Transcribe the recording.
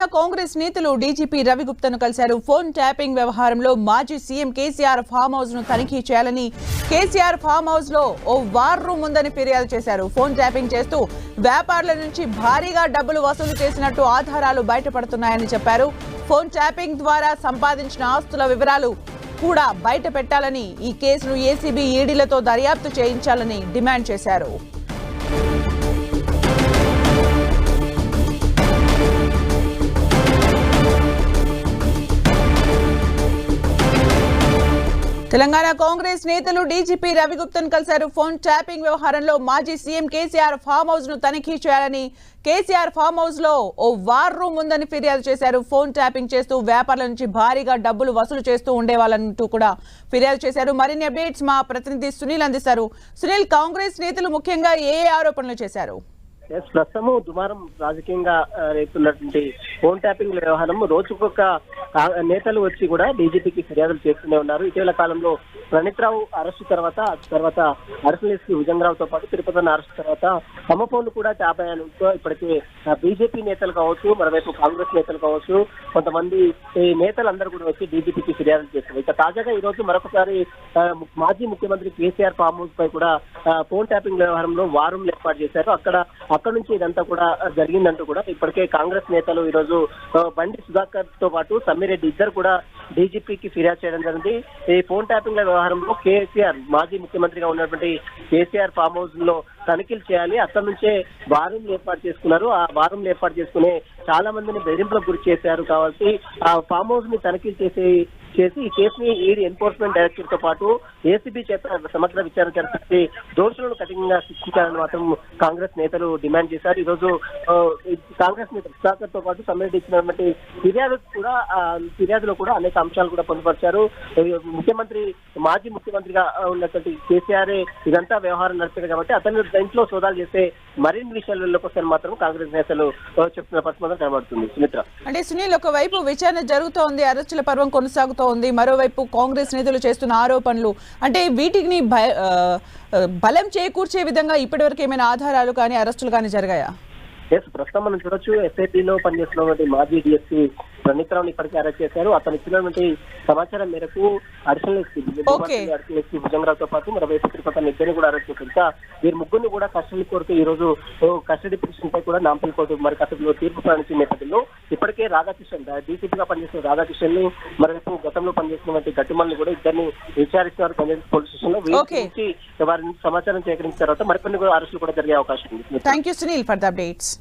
కాంగ్రెస్ నేతలు డీజీపీ రవిగుప్తను కలిశారు. Phone tapping వ్యవహారంలో మాజీ సీఎం కేసీఆర్ ఫామ్ హౌస్ ను తనిఖీ చేయాలని, కేసీఆర్ ఫామ్ హౌస్ లో ఓ వార్ రూమ్ ఉందని ఫిర్యాదు చేశారు. ఫోన్ ట్యాపింగ్ చేస్తూ వ్యాపారుల నుంచి భారీగా డబ్బులు వసూలు చేసినట్టు ఆధారాలు బయటపడుతున్నాయని చెప్పారు. ఫోన్ ట్యాపింగ్ ద్వారా సంపాదించిన ఆస్తుల వివరాలు కూడా బయట పెట్టాలని, ఈ కేసును ఏసీబీ ఈడీలతో దర్యాప్తు చేయించాలని డిమాండ్ చేశారు. తెలంగాణ కాంగ్రెస్ నేతలు డీజీపీ రవిగుప్తను కలిశారు. ఫోన్ ట్యాపింగ్ వ్యవహారంలో మాజీ సీఎం కేసీఆర్ ఫామ్ హౌస్ ను తనిఖీ చేయాలని, కేసీఆర్ ఫామ్ హౌస్ లో ఓ వార్ రూమ్ ఉందని ఫిర్యాదు చేశారు. ఫోన్ ట్యాపింగ్ చేస్తూ వ్యాపారుల నుంచి భారీగా డబ్బులు వసూలు చేస్తూ ఉండేవాళ్ళంటూ కూడా ఫిర్యాదు చేశారు. మరిన్ని అప్డేట్స్ మా ప్రతినిధి సునీల్ అందిస్తారు. సునీల్, కాంగ్రెస్ నేతలు ముఖ్యంగా ఏ ఆరోపణలు చేశారు? ప్రస్తుతము దుమారం రాజకీయంగా రేపుతున్నటువంటి ఫోన్ ట్యాపింగ్ వ్యవహారం రోజుకొక నేతలు వచ్చి కూడా డీజీపీకి ఫిర్యాదులు చేస్తూనే ఉన్నారు. ఇటీవల కాలంలో ప్రణీత్ రావు అరెస్టు తర్వాత అరెస్టు ఎస్పీ భుజంగరావుతో పాటు తిరుపతి అరెస్టు తర్వాత తమ ఫోన్లు కూడా ట్యాప్ అయ్యానుతో ఇప్పటికే బీజేపీ నేతలు కావచ్చు, మరోవైపు కాంగ్రెస్ నేతలు కావచ్చు, కొంతమంది నేతలందరూ కూడా వచ్చి డీజీపీకి ఫిర్యాదులు చేస్తారు. ఇక తాజాగా ఈ రోజు మరొకసారి మాజీ ముఖ్యమంత్రి కేసీఆర్ ఫామ్ హౌస్ పై కూడా ఫోన్ ట్యాపింగ్ వ్యవహారంలో వారం ఏర్పాటు చేశారు. అక్కడ నుంచి ఇదంతా కూడా జరిగిందంటూ కూడా ఇప్పటికే కాంగ్రెస్ నేతలు ఈ రోజు బండి సుధాకర్ తో పాటు సమ్మిరెడ్డి ఇద్దరు కూడా డీజీపీకి ఫిర్యాదు చేయడం జరిగింది. ఈ ఫోన్ ట్యాపింగ్ వ్యవహారంలో కేసీఆర్ మాజీ ముఖ్యమంత్రిగా ఉన్నటువంటి కేసీఆర్ ఫామ్ హౌస్ లో తనిఖీలు చేయాలి, అక్కడి నుంచే వారంలు ఏర్పాటు చేసుకున్నారు. ఆ వారంలు ఏర్పాటు చేసుకునే చాలా మందిని బెదిరింపులకు గురి చేశారు. కాబట్టి ఆ ఫామ్ హౌస్ ని తనిఖీలు చేసి ఈ కేసుని ఈడీ ఎన్ఫోర్స్మెంట్ డైరెక్టర్ తో పాటు ఏసీబీ చేత సమగ్ర విచారణ జరిపి దోషులను కఠినంగా శిక్షించాలని మాత్రం కాంగ్రెస్ నేతలు డిమాండ్ చేశారు. ఈ రోజు కాంగ్రెస్ నేత సుధాకర్ తో పాటు సమ్మిరెడ్డి ఇచ్చినటువంటి ఫిర్యాదులో కూడా అనేక అంశాలు కూడా పొందుపరిచారు. మాజీ ముఖ్యమంత్రిగా ఉన్నటువంటి కేసీఆర్ ఇదంతా వ్యవహారం నడిపారు కాబట్టి అతను ఇంట్లో సోదాలు చేస్తే మరిన్ని విషయాల కోసం మాత్రం కాంగ్రెస్ నేతలు చెప్తున్న పరిస్థితి కనబడుతుంది. సుమిత్ర, అంటే సునీల్, ఒకవైపు విచారణ జరుగుతోంది, అరెస్టుల పర్వం కొనసాగుతోంది, మరోవైపు కాంగ్రెస్ నేతలు చేస్తున్న ఆరోపణలు, అంటే వీటిని బలం చేకూర్చే విధంగా ఇప్పటివరకు ఏమైనా ఆధారాలు కానీ అరెస్టులు కానీ జరిగాయా? ప్రస్తుతం మనం చూడొచ్చు, ఎస్ఐటీలో పనిచేస్తున్నటువంటి మాజీ డిఎస్పీ ప్రణీత్ రావుని ఇప్పటికే అరెస్ట్ చేశారు. అతను ఇచ్చినటువంటి సమాచారం మేరకు అడిషనల్ ఎస్పీ భుజంగరావుతో పాటు మరోవైపు తిరుపతి ఇద్దరిని కూడా అరెస్ట్ చేశారు. ఇంకా వీరి ముగ్గురిని కూడా కస్టడీ కోర్టు ఈ రోజు కస్టడీ పిటిషన్ పై కూడా నాంపల్లి కోర్టు మరి కస్టడీలో తీర్పు ప్రకటించిన నేపథ్యంలో ఇప్పటికే రాధాకృష్ణన్ డీసీపీగా పనిచేసిన రాధాకృష్ణన్ ని, మరోవైపు గతంలో పనిచేసినటువంటి గట్టుమల్ని కూడా ఇద్దరిని విచారిస్తున్నారు పంచాయతీ పోలీస్ స్టేషన్ లో. వీరి నుంచి వారి సమాచారం సేకరించిన తర్వాత మరికొన్ని అరెస్టులు కూడా జరిగే అవకాశం ఉంది. Thank you Sunil for the updates.